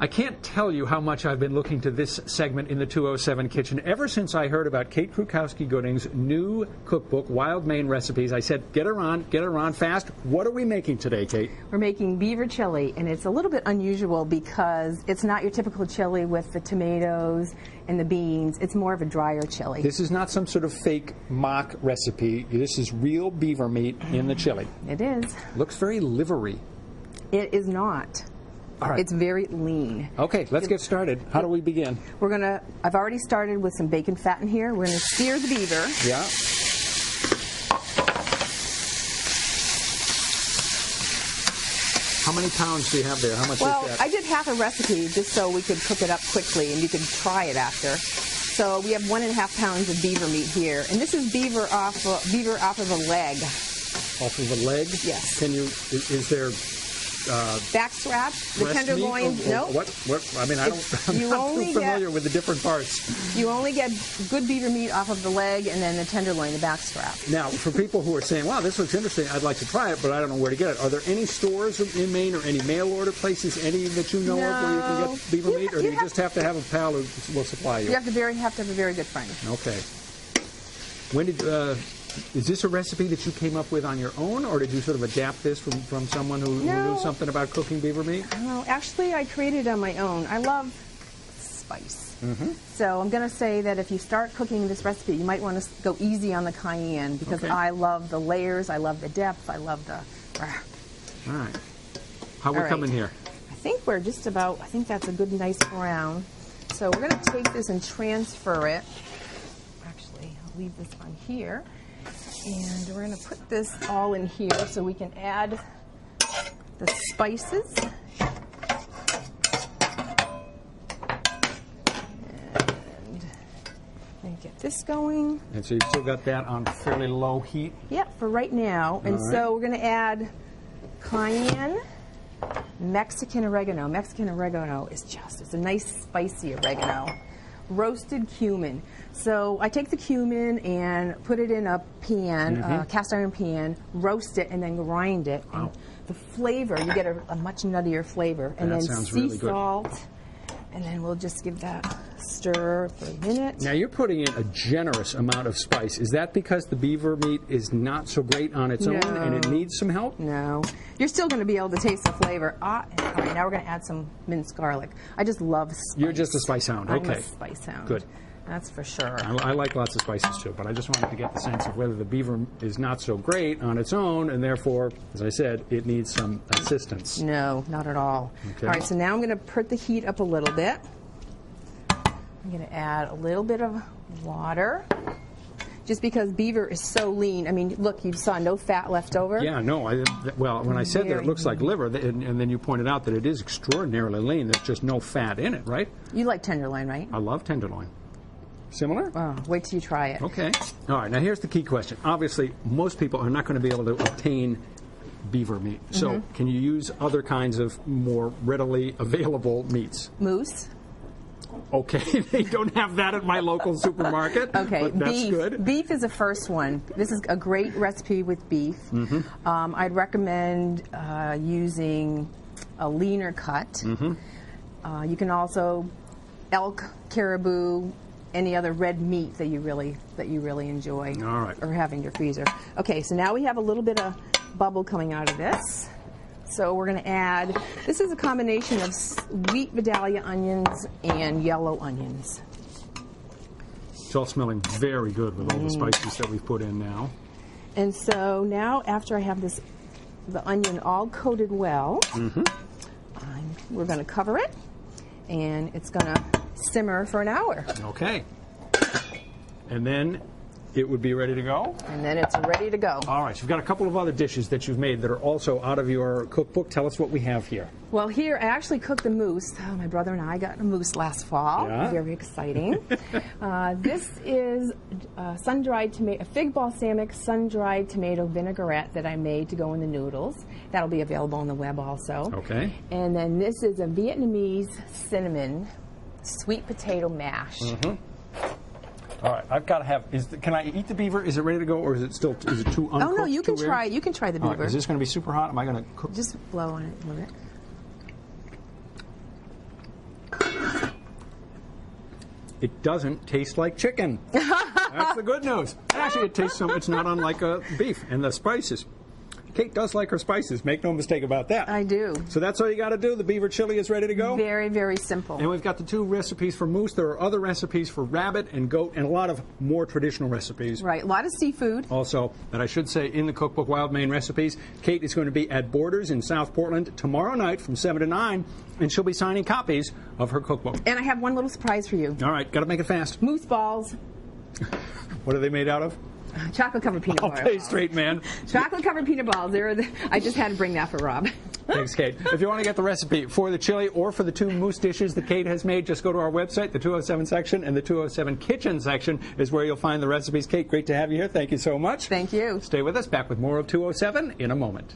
I can't tell you how much I've been looking to this segment in the 207 Kitchen ever since I heard about Kate Krukowski Gooding's new cookbook, Wild Maine Recipes. I said, get her on fast. What are we making today, Kate? We're making beaver chili, and it's a little bit unusual because it's not your typical chili with the tomatoes and the beans. It's more of a drier chili. This is not some sort of fake mock recipe. This is real beaver meat in the chili. It is. Looks very livery. It is not. All right. It's very lean. Okay, let's get started. How do we begin? I've already started with some bacon fat in here. We're gonna sear the beaver. Yeah. How many pounds do you have there? How much is that? I did half a recipe just so we could cook it up quickly and you could try it after. So we have 1.5 pounds of beaver meat here. And this is beaver off of a leg. Off of a leg? Yes. Is there backstrap, the tenderloin? No. What? I mean, I'm not too familiar with the different parts. You only get good beaver meat off of the leg and then the tenderloin, the backstrap. Now, for people who are saying, wow, this looks interesting, I'd like to try it, but I don't know where to get it. Are there any stores in Maine or any mail order places, any that you know of where you can get beaver meat, or do you just have to have a pal who will supply you? You have to have a very good friend. Okay. When did... is this a recipe that you came up with on your own, or did you sort of adapt this from someone who knew something about cooking beaver meat? No, actually, I created it on my own. I love spice. So I'm going to say that if you start cooking this recipe, you might want to go easy on the cayenne because I love the layers, I love the depth, I love the... All right. How are we coming here? I think we're just about, I think that's a good, nice brown. So we're going to take this and transfer it. Actually, I'll leave this on here. And we're going to put this all in here so we can add the spices. And get this going. And so you've still got that on fairly low heat? Yeah, for right now. And so we're going to add cayenne, Mexican oregano. Mexican oregano is it's a nice spicy oregano. Roasted cumin. So I take the cumin and put it in a pan, cast iron pan, roast it, and then grind it. Wow. And the flavor, you get a much nuttier flavor. And then sea salt, and then we'll just give that stir for a minute. Now you're putting in a generous amount of spice. Is that because the beaver meat is not so great on its own and it needs some help? No. You're still going to be able to taste the flavor. All right, now we're going to add some minced garlic. I just love spice. You're just a spice hound. Okay. I'm a spice hound. Good. That's for sure. I like lots of spices too, but I just wanted to get the sense of whether the beaver is not so great on its own, and therefore, as I said, it needs some assistance. No, not at all. Okay. All right, so now I'm going to put the heat up a little bit. I'm going to add a little bit of water, just because beaver is so lean. I mean, look, you saw no fat left over. Yeah, no. Well, when I said that it looks like liver, and then you pointed out that it is extraordinarily lean, there's just no fat in it, right? You like tenderloin, right? I love tenderloin. Similar? Oh, wait till you try it. Okay. All right, now here's the key question. Obviously, most people are not going to be able to obtain beaver meat. So can you use other kinds of more readily available meats? Moose. Okay, they don't have that at my local supermarket. Okay, but that's good. Beef is the first one. This is a great recipe with beef. I'd recommend using a leaner cut. You can also elk, caribou, any other red meat that you really enjoy. All right. Or have in your freezer. Okay, so now we have a little bit of bubble coming out of this. So we're going to add, this is a combination of sweet Vidalia onions and yellow onions. It's all smelling very good with all the spices that we've put in now. And so now, after I have the onion all coated well, we're going to cover it, and it's going to simmer for an hour. Okay. And then it would be ready to go? And then it's ready to go. All right. So you've got a couple of other dishes that you've made that are also out of your cookbook. Tell us what we have here. Well, here I actually cooked the moose. My brother and I got a moose last fall. Yeah. Very exciting. This is sun-dried tomato, a fig balsamic sun-dried tomato vinaigrette that I made to go in the noodles. That'll be available on the web also. Okay. And then this is a Vietnamese cinnamon sweet potato mash. All right, I've got to have. Can I eat the beaver? Is it ready to go, or is it too uncooked? Oh no, you can try. You can try the beaver. Right, is this going to be super hot? Am I going to cook? Just blow on it a little bit. it doesn't taste like chicken. That's the good news. Actually, it tastes it's not unlike beef. And the spices. Kate does like her spices. Make no mistake about that. I do. So that's all you got to do. The Beaver chili is ready to go. Very, very simple. And we've got the 2 recipes for moose. There are other recipes for rabbit and goat and a lot of more traditional recipes. Right. A lot of seafood. Also, that I should say, in the cookbook, Wild Maine Recipes, Kate is going to be at Borders in South Portland tomorrow night from 7 to 9, and she'll be signing copies of her cookbook. And I have one little surprise for you. All right. Got to make it fast. Moose balls. What are they made out of? Chocolate covered peanut balls. I'll play straight, man. Chocolate covered peanut balls. I just had to bring that for Rob. Thanks, Kate. If you want to get the recipe for the chili or for the 2 moose dishes that Kate has made, just go to our website. The 207 section and the 207 kitchen section is where you'll find the recipes. Kate, great to have you here. Thank you so much. Thank you. Stay with us. Back with more of 207 in a moment.